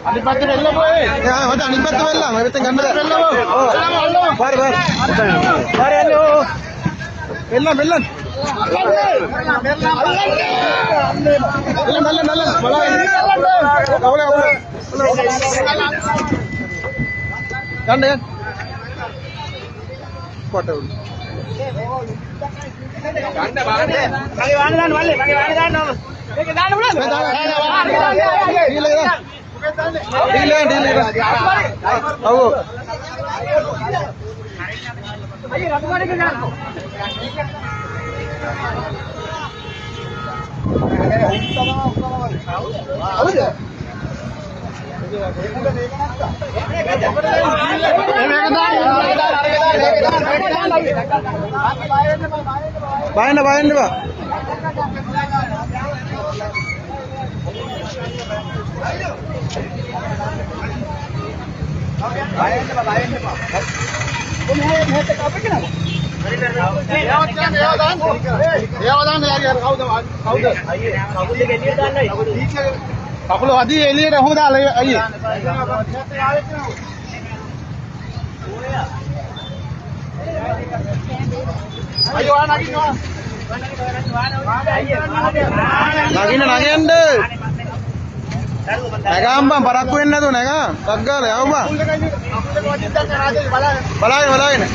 අනිත් පැත්තට එල්ල පොයි. එයා මත අනිත් පැත්ත වෙල්ලා මම මෙතෙන් ගන්න එල්ල පොයි. බාර යන්නේ ඕ මෙල්ලන් මෙල්ලන් ගන්න කොට උඩ ගන්න බලන්න මගේ වාහන දාන්න මල්ලේ මගේ වාහන දාන්න ඕන මේක දාන්න පුළුවන්ද ඩීල් ඔව් අයියේ රතුමාඩේ ගන්න හවුද බයන්න බා කකුල වදී එළියට හොම දාලා අයියේ අයියෝ නගින්න නගින්න නැගාම්බම් පරක්කු වෙන්නේ නැතුව නැගා ටක් ගාලා යවුම්බා බලාගෙන